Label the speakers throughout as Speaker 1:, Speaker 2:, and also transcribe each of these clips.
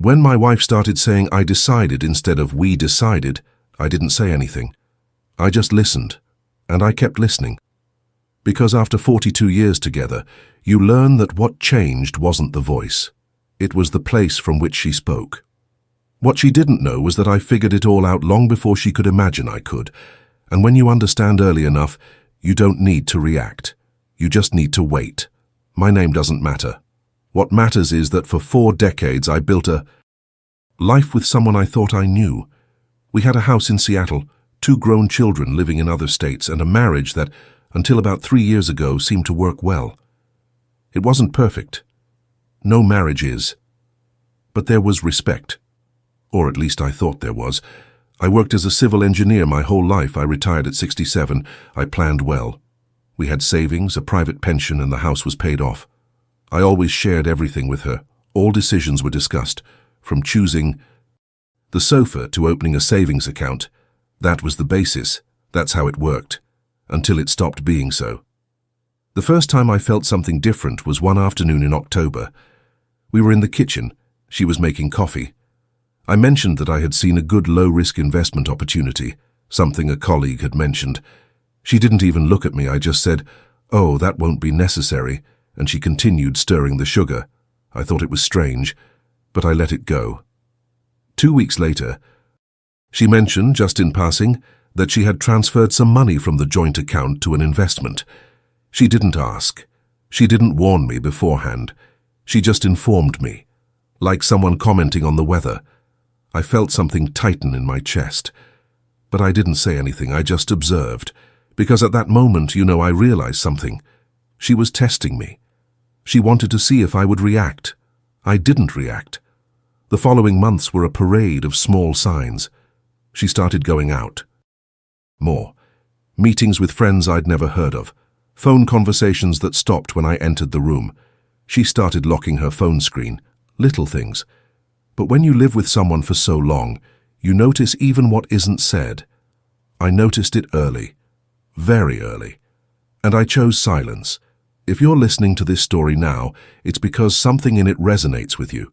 Speaker 1: When my wife started saying I decided instead of we decided, I didn't say anything. I just listened, and I kept listening. Because after 42 years together, you learn that what changed wasn't the voice. It was the place from which she spoke. What she didn't know was that I figured it all out long before she could imagine I could. And when you understand early enough, you don't need to react. You just need to wait. My name doesn't matter. What matters is that for 4 decades I built a life with someone I thought I knew. We had a house in Seattle, 2 grown children living in other states, and a marriage that, until about 3 years ago, seemed to work well. It wasn't perfect. No marriage is. But there was respect. Or at least I thought there was. I worked as a civil engineer my whole life. I retired at 67. I planned well. We had savings, a private pension, and the house was paid off. I always shared everything with her. All decisions were discussed, from choosing the sofa to opening a savings account. That was the basis. That's how it worked. Until it stopped being so. The first time I felt something different was one afternoon in October. We were in the kitchen. She was making coffee. I mentioned that I had seen a good low-risk investment opportunity, something a colleague had mentioned. She didn't even look at me. I just said, "Oh, that won't be necessary," and she continued stirring the sugar. I thought it was strange, but I let it go. 2 weeks later, she mentioned, just in passing, that she had transferred some money from the joint account to an investment. She didn't ask. She didn't warn me beforehand. She just informed me, like someone commenting on the weather. I felt something tighten in my chest. But I didn't say anything. I just observed. Because at that moment, I realized something. She was testing me. She wanted to see if I would react. I didn't react. The following months were a parade of small signs. She started going out. More. Meetings with friends I'd never heard of. Phone conversations that stopped when I entered the room. She started locking her phone screen. Little things. But when you live with someone for so long, you notice even what isn't said. I noticed it early. Very early. And I chose silence. If you're listening to this story now, it's because something in it resonates with you.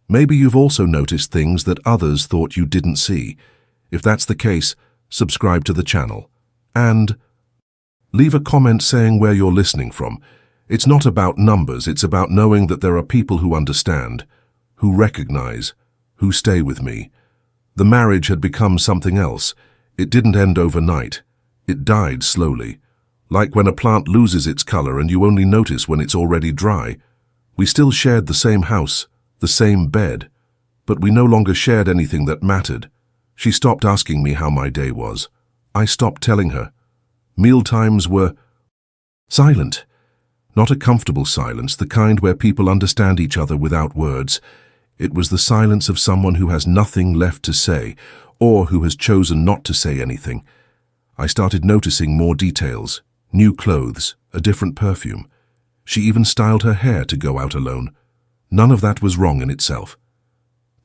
Speaker 1: Maybe you've also noticed things that others thought you didn't see. If that's the case, subscribe to the channel. And leave a comment saying where you're listening from. It's not about numbers, it's about knowing that there are people who understand, who recognize, who stay with me. The marriage had become something else. It didn't end overnight. It died slowly. Like when a plant loses its color and you only notice when it's already dry. We still shared the same house, the same bed, but we no longer shared anything that mattered. She stopped asking me how my day was. I stopped telling her. Mealtimes were silent. Not a comfortable silence, the kind where people understand each other without words. It was the silence of someone who has nothing left to say, or who has chosen not to say anything. I started noticing more details, new clothes, a different perfume. She even styled her hair to go out alone. None of that was wrong in itself.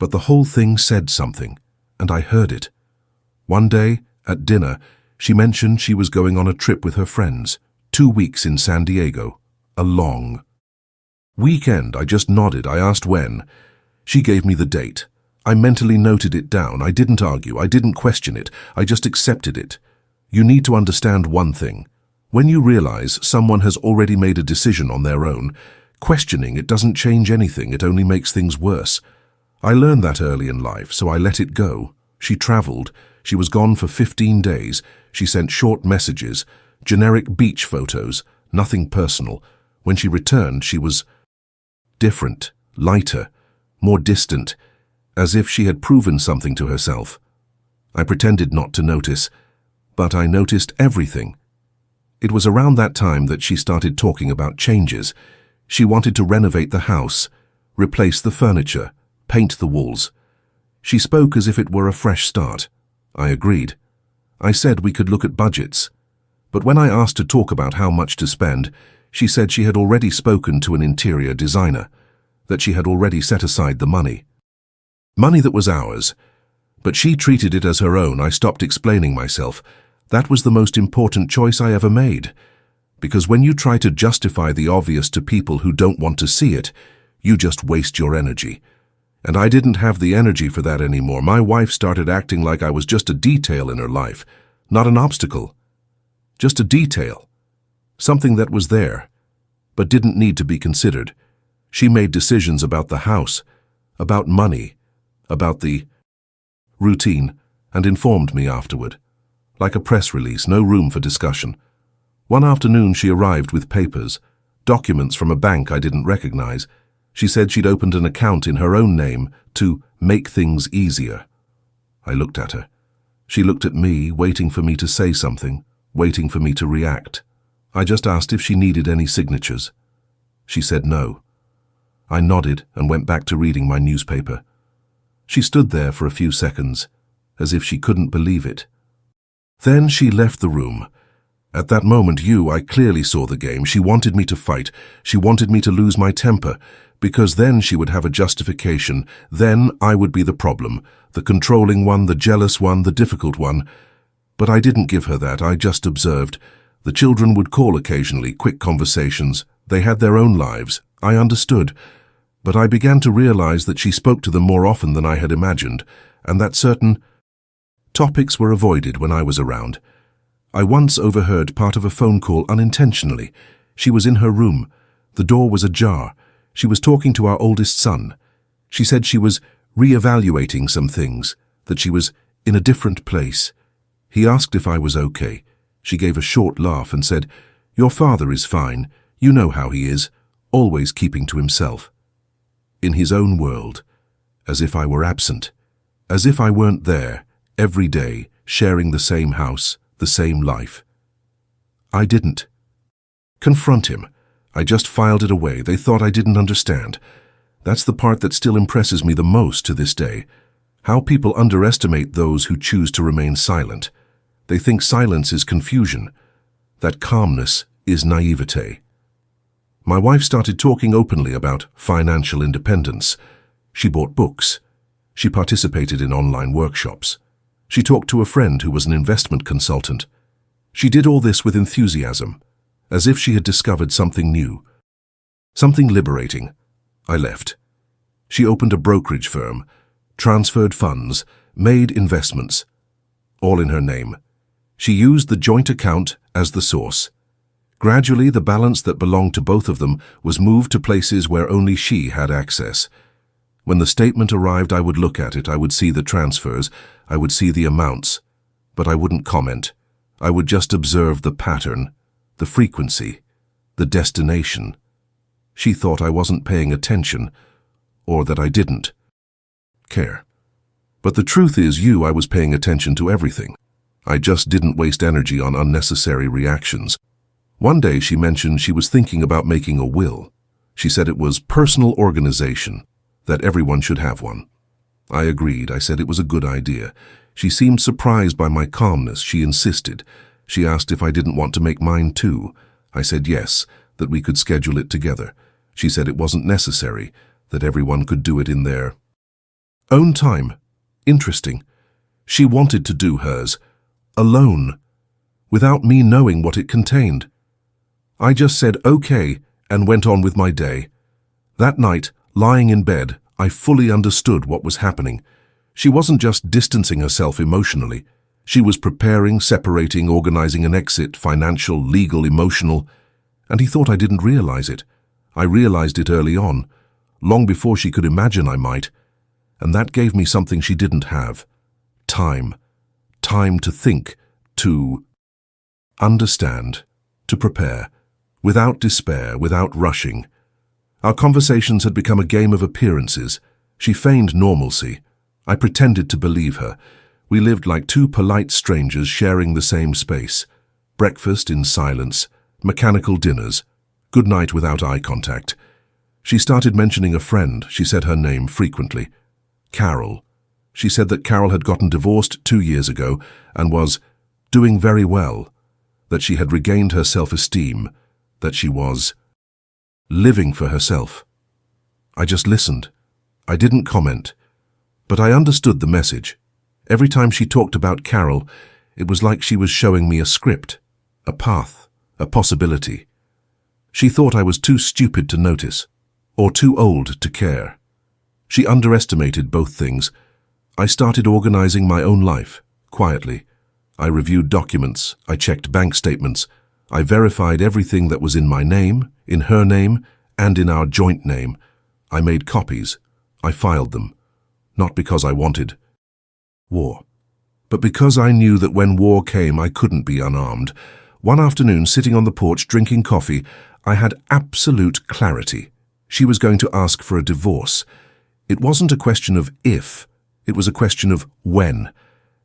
Speaker 1: But the whole thing said something, and I heard it. One day, at dinner, she mentioned she was going on a trip with her friends, 2 weeks in San Diego, a long weekend. I just nodded. I asked when. She gave me the date. I mentally noted it down. I didn't argue. I didn't question it. I just accepted it. You need to understand one thing. When you realize someone has already made a decision on their own, questioning it doesn't change anything. It only makes things worse. I learned that early in life, so I let it go. She traveled. She was gone for 15 days. She sent short messages, generic beach photos, nothing personal. When she returned, she was different, lighter, more distant, as if she had proven something to herself. I pretended not to notice, but I noticed everything. It was around that time that she started talking about changes. She wanted to renovate the house, replace the furniture, paint the walls. She spoke as if it were a fresh start. I agreed. I said we could look at budgets. But when I asked to talk about how much to spend, she said she had already spoken to an interior designer, that she had already set aside the money. Money that was ours. But she treated it as her own. I stopped explaining myself. That was the most important choice I ever made. Because when you try to justify the obvious to people who don't want to see it, you just waste your energy. And I didn't have the energy for that anymore. My wife started acting like I was just a detail in her life, not an obstacle. Just a detail. Something that was there, but didn't need to be considered. She made decisions about the house, about money, about the routine, and informed me afterward. Like a press release, no room for discussion. One afternoon she arrived with papers, documents from a bank I didn't recognize. She said she'd opened an account in her own name to make things easier. I looked at her. She looked at me, waiting for me to say something, waiting for me to react. I just asked if she needed any signatures. She said no. I nodded and went back to reading my newspaper. She stood there for a few seconds, as if she couldn't believe it. Then she left the room. At that moment, I clearly saw the game. She wanted me to fight. She wanted me to lose my temper, because then she would have a justification. Then I would be the problem, the controlling one, the jealous one, the difficult one. But I didn't give her that. I just observed. The children would call occasionally, quick conversations. They had their own lives. I understood. But I began to realize that she spoke to them more often than I had imagined, and that certain topics were avoided when I was around. I once overheard part of a phone call unintentionally. She was in her room. The door was ajar. She was talking to our oldest son. She said she was re-evaluating some things, that she was in a different place. He asked if I was okay. She gave a short laugh and said, "Your father is fine. You know how he is, always keeping to himself." In his own world, as if I were absent, as if I weren't there, every day, sharing the same house, the same life. I didn't confront him. I just filed it away. They thought I didn't understand. That's the part that still impresses me the most to this day. How people underestimate those who choose to remain silent. They think silence is confusion, that calmness is naivete. My wife started talking openly about financial independence. She bought books. She participated in online workshops. She talked to a friend who was an investment consultant. She did all this with enthusiasm, as if she had discovered something new, something liberating. I left. She opened a brokerage firm, transferred funds, made investments, all in her name. She used the joint account as the source. Gradually, the balance that belonged to both of them was moved to places where only she had access. When the statement arrived, I would look at it. I would see the transfers. I would see the amounts. But I wouldn't comment. I would just observe the pattern, the frequency, the destination. She thought I wasn't paying attention, or that I didn't care. But the truth is, I was paying attention to everything. I just didn't waste energy on unnecessary reactions. One day she mentioned she was thinking about making a will. She said it was personal organization, that everyone should have one. I agreed. I said it was a good idea. She seemed surprised by my calmness. She insisted. She asked if I didn't want to make mine too. I said yes, that we could schedule it together. She said it wasn't necessary, that everyone could do it in their own time. Interesting. She wanted to do hers, alone, without me knowing what it contained. I just said okay and went on with my day. That night, lying in bed, I fully understood what was happening. She wasn't just distancing herself emotionally. She was preparing, separating, organizing an exit, financial, legal, emotional. And he thought I didn't realize it. I realized it early on, long before she could imagine I might. And that gave me something she didn't have. Time. Time to think, to understand, to prepare, without despair, without rushing. Our conversations had become a game of appearances. She feigned normalcy. I pretended to believe her. We lived like two polite strangers sharing the same space. Breakfast in silence, mechanical dinners, good night without eye contact. She started mentioning a friend. She said her name frequently. Carol. She said that Carol had gotten divorced 2 years ago and was doing very well, that she had regained her self-esteem, that she was living for herself. I just listened. I didn't comment, but I understood the message. Every time she talked about Carol, it was like she was showing me a script, a path, a possibility. She thought I was too stupid to notice, or too old to care. She underestimated both things. I started organizing my own life, quietly. I reviewed documents, I checked bank statements, I verified everything that was in my name, in her name, and in our joint name. I made copies. I filed them. Not because I wanted war, but because I knew that when war came I couldn't be unarmed. One afternoon, sitting on the porch drinking coffee, I had absolute clarity. She was going to ask for a divorce. It wasn't a question of if, it was a question of when.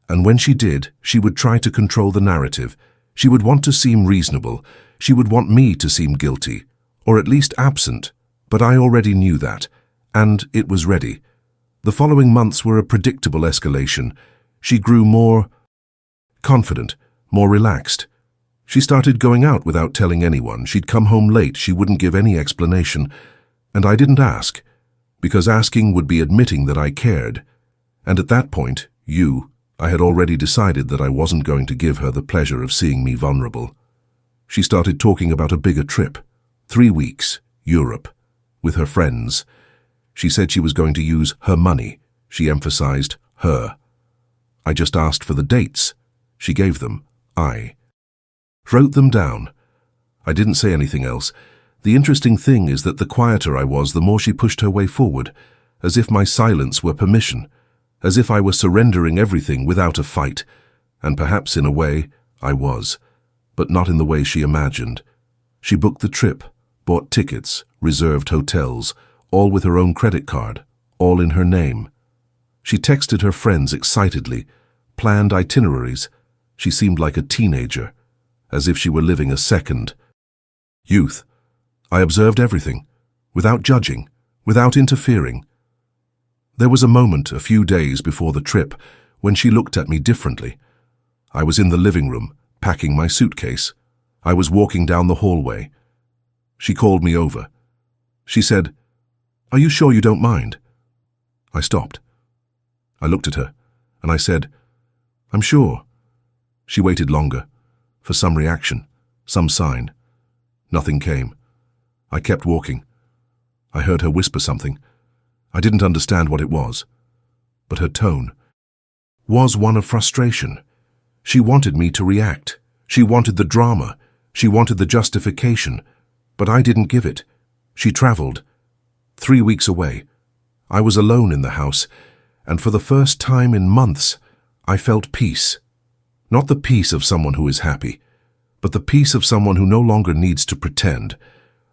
Speaker 1: And when she did, she would try to control the narrative. She would want to seem reasonable. She would want me to seem guilty, or at least absent. But I already knew that, and it was ready. The following months were a predictable escalation. She grew more confident, more relaxed. She started going out without telling anyone. She'd come home late. She wouldn't give any explanation. And I didn't ask, because asking would be admitting that I cared. And at that point, I had already decided that I wasn't going to give her the pleasure of seeing me vulnerable. She started talking about a bigger trip. 3 weeks, Europe, with her friends. She said she was going to use her money. She emphasized her. I just asked for the dates. She gave them. I wrote them down. I didn't say anything else. The interesting thing is that the quieter I was, the more she pushed her way forward, as if my silence were permission, as if I were surrendering everything without a fight. And perhaps in a way, I was, but not in the way she imagined. She booked the trip, bought tickets, reserved hotels, all with her own credit card, all in her name. She texted her friends excitedly, planned itineraries. She seemed like a teenager, as if she were living a second youth. I observed everything, without judging, without interfering. There was a moment, a few days before the trip, when she looked at me differently. I was in the living room, packing my suitcase. I was walking down the hallway. She called me over. She said, "Are you sure you don't mind?" I stopped. I looked at her, and I said, "I'm sure." She waited longer, for some reaction, some sign. Nothing came. I kept walking. I heard her whisper something. I didn't understand what it was, but her tone was one of frustration. She wanted me to react. She wanted the drama. She wanted the justification, but I didn't give it. She traveled. 3 weeks away. I was alone in the house, and for the first time in months, I felt peace. Not the peace of someone who is happy, but the peace of someone who no longer needs to pretend.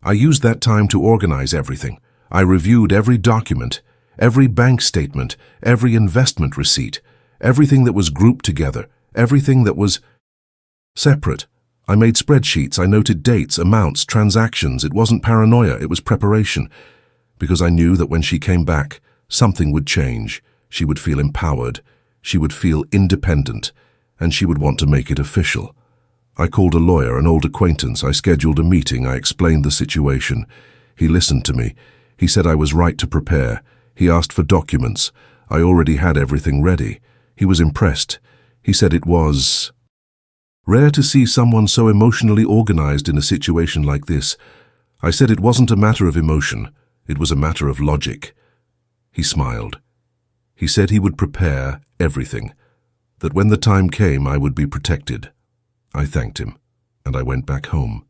Speaker 1: I used that time to organize everything. I reviewed every document, every bank statement, every investment receipt, everything that was grouped together, everything that was separate. I made spreadsheets, I noted dates, amounts, transactions. It wasn't paranoia, it was preparation. Because I knew that when she came back, something would change. She would feel empowered, she would feel independent, and she would want to make it official. I called a lawyer, an old acquaintance. I scheduled a meeting. I explained the situation. He listened to me. He said I was right to prepare. He asked for documents. I already had everything ready. He was impressed. He said it was rare to see someone so emotionally organized in a situation like this. I said it wasn't a matter of emotion. It was a matter of logic. He smiled. He said he would prepare everything, that when the time came I would be protected. I thanked him, and I went back home.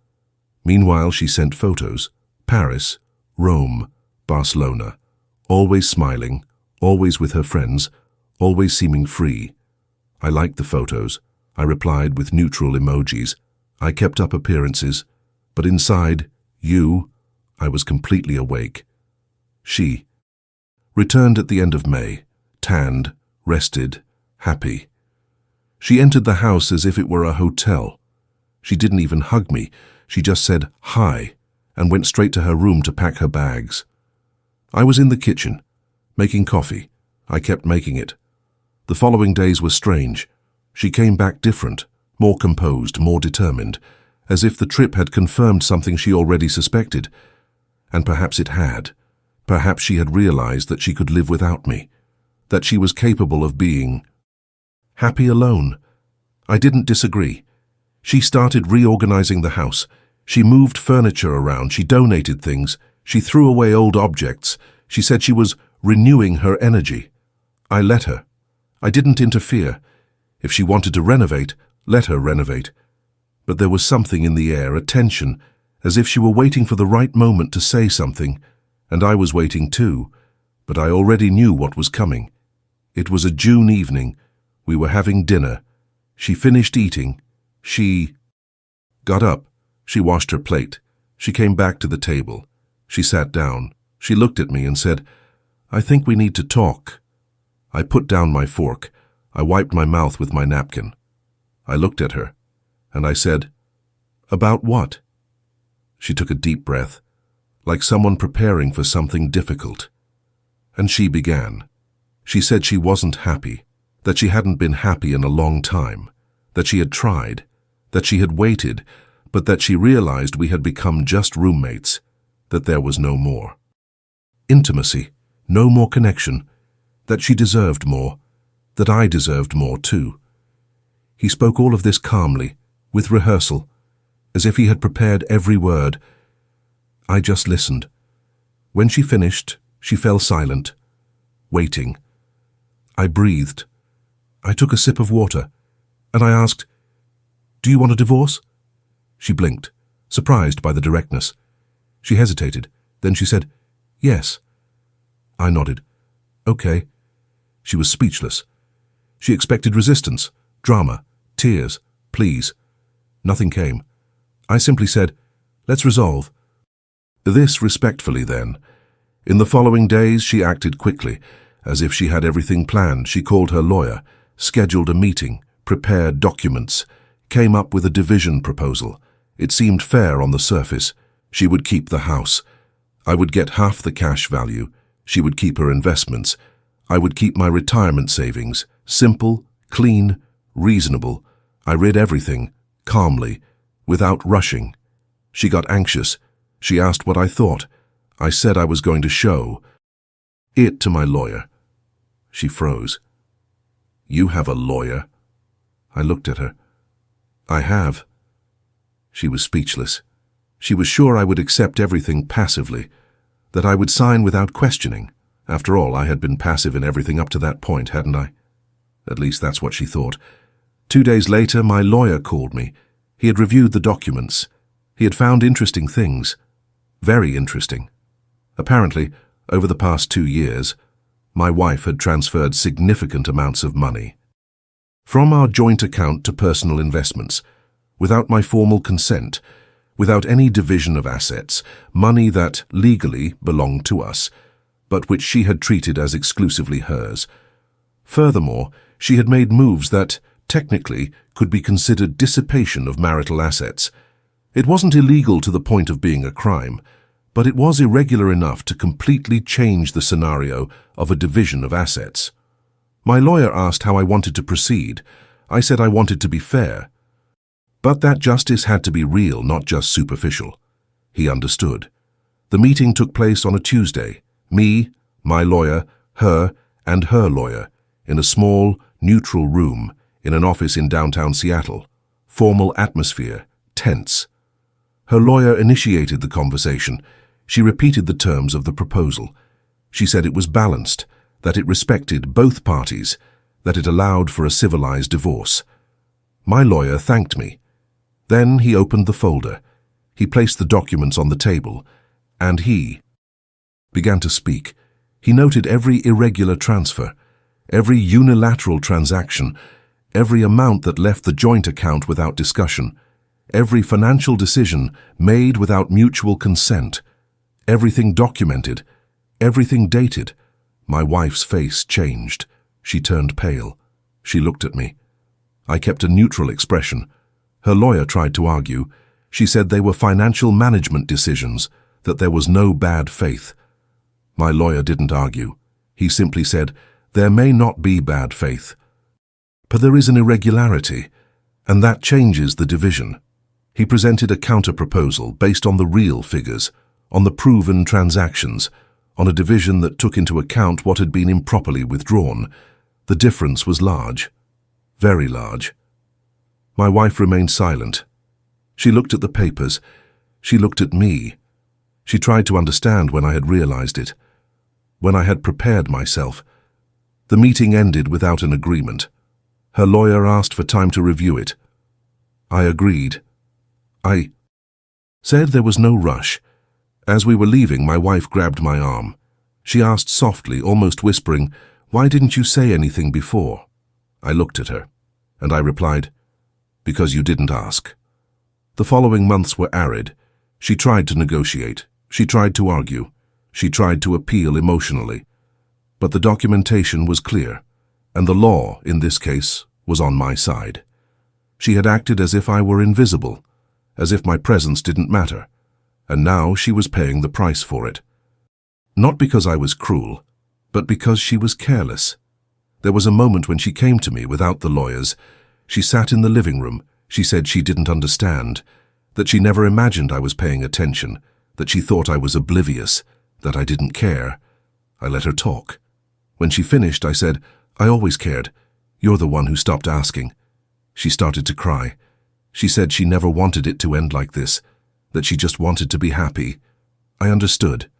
Speaker 1: Meanwhile, she sent photos. Paris, Rome, Barcelona. Always smiling, always with her friends, always seeming free. I liked the photos. I replied with neutral emojis. I kept up appearances, but inside, I was completely awake. She returned at the end of May, tanned, rested, happy. She entered the house as if it were a hotel. She didn't even hug me. She just said hi and went straight to her room to pack her bags. I was in the kitchen, making coffee. I kept making it. The following days were strange. She came back different, more composed, more determined, as if the trip had confirmed something she already suspected. And perhaps it had. Perhaps she had realized that she could live without me, that she was capable of being happy alone. I didn't disagree. She started reorganizing the house. She moved furniture around. She donated things. She threw away old objects. She said she was renewing her energy. I let her. I didn't interfere. If she wanted to renovate, let her renovate. But there was something in the air, a tension, as if she were waiting for the right moment to say something, and I was waiting too, but I already knew what was coming. It was a June evening. We were having dinner. She finished eating. She got up. She washed her plate. She came back to the table. She sat down. She looked at me and said, "I think we need to talk." I put down my fork. I wiped my mouth with my napkin. I looked at her, and I said, "About what?" She took a deep breath, like someone preparing for something difficult. And she began. She said she wasn't happy, that she hadn't been happy in a long time, that she had tried, that she had waited, but that she realized we had become just roommates, that there was no more intimacy, no more connection, that she deserved more, that I deserved more too. He spoke all of this calmly, with rehearsal, as if he had prepared every word. I just listened. When she finished, she fell silent, waiting. I breathed. I took a sip of water, and I asked, "Do you want a divorce?" She blinked, surprised by the directness. She hesitated. Then she said, "Yes." I nodded. "Okay." She was speechless. She expected resistance, drama, tears, pleas. Nothing came. I simply said, "Let's resolve." This respectfully, then. In the following days, she acted quickly, as if she had everything planned. She called her lawyer, scheduled a meeting, prepared documents, came up with a division proposal. It seemed fair on the surface. She would keep the house. I would get half the cash value. She would keep her investments. I would keep my retirement savings. Simple, clean, reasonable. I read everything, calmly, without rushing. She got anxious. She asked what I thought. I said I was going to show it to my lawyer. She froze. "You have a lawyer?" I looked at her. "I have." She was speechless. She was sure I would accept everything passively, that I would sign without questioning. After all, I had been passive in everything up to that point, hadn't I? At least that's what she thought. 2 days later, my lawyer called me. He had reviewed the documents. He had found interesting things. Very interesting. Apparently, over the past 2 years, my wife had transferred significant amounts of money from our joint account to personal investments, without my formal consent, without any division of assets, money that legally belonged to us, but which she had treated as exclusively hers. Furthermore, she had made moves that, technically, could be considered dissipation of marital assets. It wasn't illegal to the point of being a crime, but it was irregular enough to completely change the scenario of a division of assets. My lawyer asked how I wanted to proceed. I said I wanted to be fair, but that justice had to be real, not just superficial. He understood. The meeting took place on a Tuesday. Me, my lawyer, her, and her lawyer, in a small, neutral room in an office in downtown Seattle. Formal atmosphere, tense. Her lawyer initiated the conversation. She repeated the terms of the proposal. She said it was balanced, that it respected both parties, that it allowed for a civilized divorce. My lawyer thanked me. Then he opened the folder. He placed the documents on the table, and he began to speak. He noted every irregular transfer, every unilateral transaction, every amount that left the joint account without discussion, every financial decision made without mutual consent, everything documented, everything dated. My wife's face changed. She turned pale. She looked at me. I kept a neutral expression. Her lawyer tried to argue. She said they were financial management decisions, that there was no bad faith. My lawyer didn't argue. He simply said, there may not be bad faith, but there is an irregularity, and that changes the division. He presented a counter-proposal based on the real figures, on the proven transactions, on a division that took into account what had been improperly withdrawn. The difference was large, very large. My wife remained silent. She looked at the papers. She looked at me. She tried to understand when I had realized it. when I had prepared myself. The meeting ended without an agreement. Her lawyer asked for time to review it. I agreed. I said there was no rush. As we were leaving, my wife grabbed my arm. She asked softly, almost whispering, "Why didn't you say anything before?" I looked at her, and I replied, "Because you didn't ask." The following months were arid. She tried to negotiate. She tried to argue. She tried to appeal emotionally. But the documentation was clear, and the law, in this case, was on my side. She had acted as if I were invisible, as if my presence didn't matter, and now she was paying the price for it. Not because I was cruel, but because she was careless. There was a moment when she came to me without the lawyers. She sat in the living room. She said she didn't understand, that she never imagined I was paying attention, that she thought I was oblivious, that I didn't care. I let her talk. When she finished, I said, "I always cared. You're the one who stopped asking." She started to cry. She said she never wanted it to end like this, that she just wanted to be happy. I understood.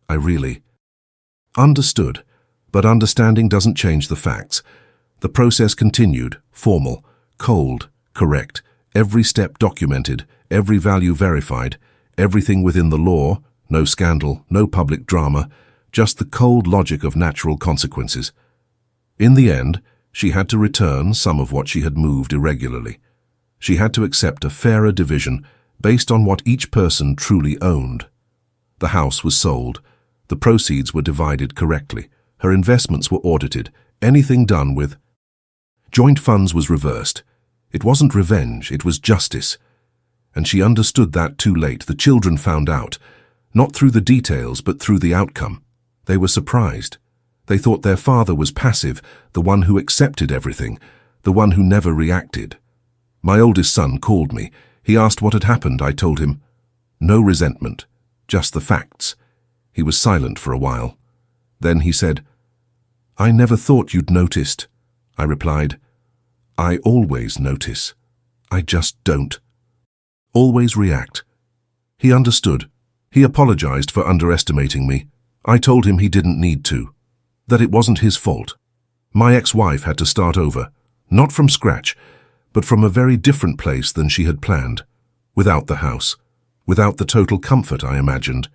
Speaker 1: I really understood. But understanding doesn't change the facts. The process continued, formal, cold, correct, every step documented, every value verified, everything within the law, no scandal, no public drama, just the cold logic of natural consequences. In the end, she had to return some of what she had moved irregularly. She had to accept a fairer division based on what each person truly owned. The house was sold. The proceeds were divided correctly. Her investments were audited. Anything done with joint funds was reversed. It wasn't revenge, it was justice. And she understood that too late. The children found out, not through the details, but through the outcome. They were surprised. They thought their father was passive, the one who accepted everything, the one who never reacted. My oldest son called me. He asked what had happened. I told him, "No resentment, just the facts." He was silent for a while. Then he said, "I never thought you'd noticed." I replied, "I always notice. I just don't always react." He understood. He apologized for underestimating me. I told him he didn't need to, that it wasn't his fault. My ex-wife had to start over, not from scratch, but from a very different place than she had planned, without the house, without the total comfort I imagined,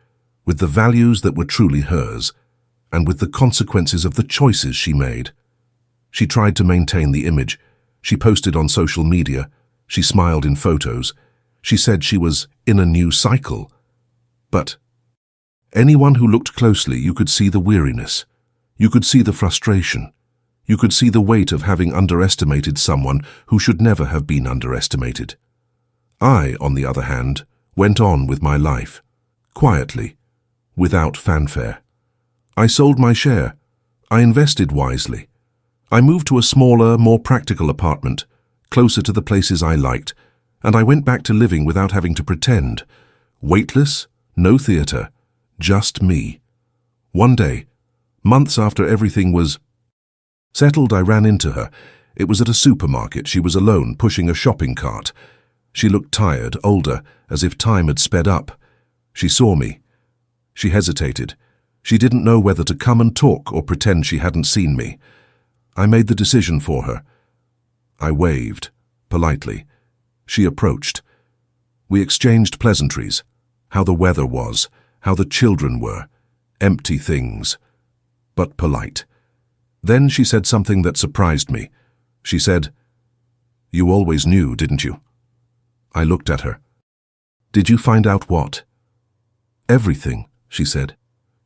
Speaker 1: with the values that were truly hers, and with the consequences of the choices she made. She tried to maintain the image. She posted on social media. She smiled in photos. She said she was in a new cycle. But anyone who looked closely, you could see the weariness. You could see the frustration. You could see the weight of having underestimated someone who should never have been underestimated. I, on the other hand, went on with my life, quietly, without fanfare. I sold my share. I invested wisely. I moved to a smaller, more practical apartment, closer to the places I liked, and I went back to living without having to pretend. Weightless, no theater, just me. One day, months after everything was settled, I ran into her. It was at a supermarket. She was alone, pushing a shopping cart. She looked tired, older, as if time had sped up. She saw me. She hesitated. She didn't know whether to come and talk or pretend she hadn't seen me. I made the decision for her. I waved, politely. She approached. We exchanged pleasantries, how the weather was, how the children were, empty things, but polite. Then she said something that surprised me. She said, "You always knew, didn't you?" I looked at her. "Did you find out what?" "Everything," she said.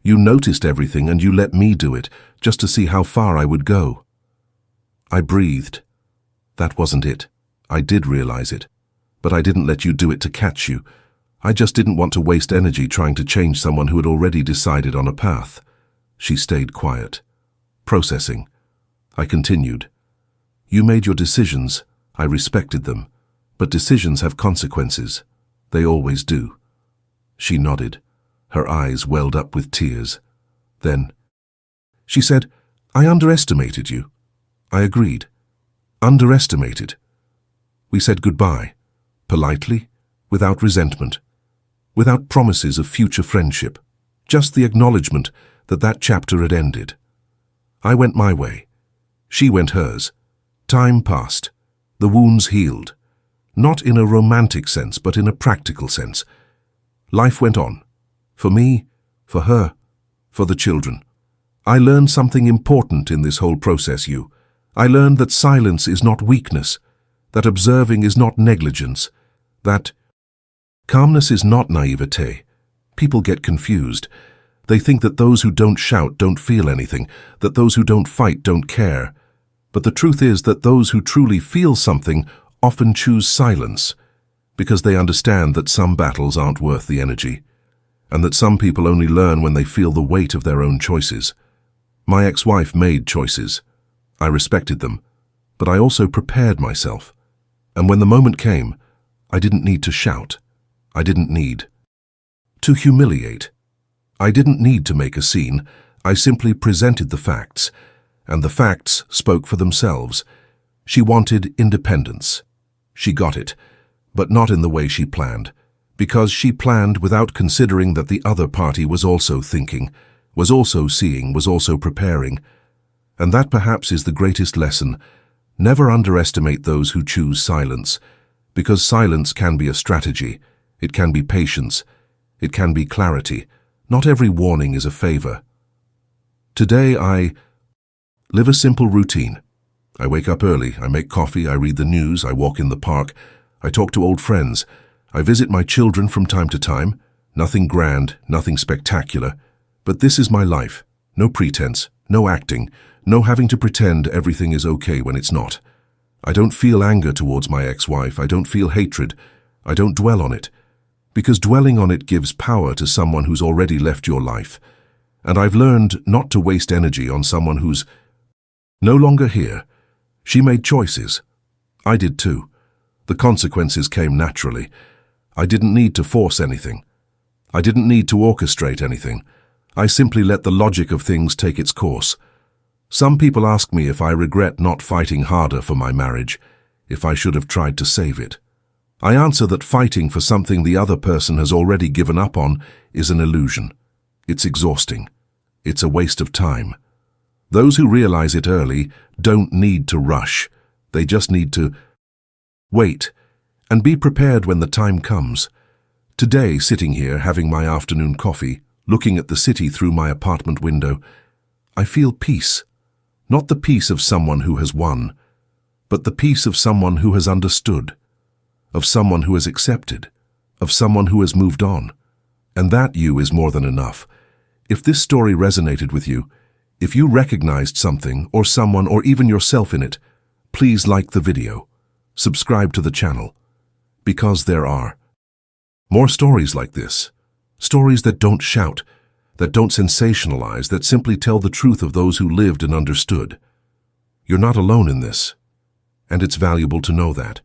Speaker 1: "You noticed everything and you let me do it, just to see how far I would go." I breathed. That wasn't it. I did realize it. But I didn't let you do it to catch you. I just didn't want to waste energy trying to change someone who had already decided on a path. She stayed quiet, processing. I continued. "You made your decisions. I respected them. But decisions have consequences. They always do." She nodded. Her eyes welled up with tears. Then she said, "I underestimated you." I agreed. Underestimated. We said goodbye, politely, without resentment, without promises of future friendship. Just the acknowledgement that that chapter had ended. I went my way. She went hers. Time passed. The wounds healed. Not in a romantic sense, but in a practical sense. Life went on. For me, for her, for the children. I learned something important in this whole process, you. I learned that silence is not weakness, that observing is not negligence, that calmness is not naivete. People get confused. They think that those who don't shout don't feel anything, that those who don't fight don't care. But the truth is that those who truly feel something often choose silence, because they understand that some battles aren't worth the energy, and that some people only learn when they feel the weight of their own choices. My ex-wife made choices. I respected them, but I also prepared myself. And when the moment came, I didn't need to shout. I didn't need to humiliate. I didn't need to make a scene. I simply presented the facts, and the facts spoke for themselves. She wanted independence. She got it, but not in the way she planned, because she planned without considering that the other party was also thinking, was also seeing, was also preparing. And that perhaps is the greatest lesson. Never underestimate those who choose silence, because silence can be a strategy. It can be patience. It can be clarity. Not every warning is a favor. Today I live a simple routine. I wake up early, I make coffee, I read the news, I walk in the park, I talk to old friends, I visit my children from time to time. Nothing grand, nothing spectacular, but this is my life. No pretense, no acting, no having to pretend everything is okay when it's not. I don't feel anger towards my ex-wife, I don't feel hatred, I don't dwell on it, because dwelling on it gives power to someone who's already left your life. And I've learned not to waste energy on someone who's no longer here. She made choices. I did too. The consequences came naturally. I didn't need to force anything. I didn't need to orchestrate anything. I simply let the logic of things take its course. Some people ask me if I regret not fighting harder for my marriage, if I should have tried to save it. I answer that fighting for something the other person has already given up on is an illusion. It's exhausting. It's a waste of time. Those who realize it early don't need to rush. They just need to wait and be prepared when the time comes. Today, sitting here having my afternoon coffee, looking at the city through my apartment window, I feel peace. Not the peace of someone who has won, but the peace of someone who has understood, of someone who has accepted, of someone who has moved on. And that, you, is more than enough. If this story resonated with you, if you recognized something or someone or even yourself in it, please like the video, subscribe to the channel, because there are more stories like this. Stories that don't shout, that don't sensationalize, that simply tell the truth of those who lived and understood. You're not alone in this, and it's valuable to know that.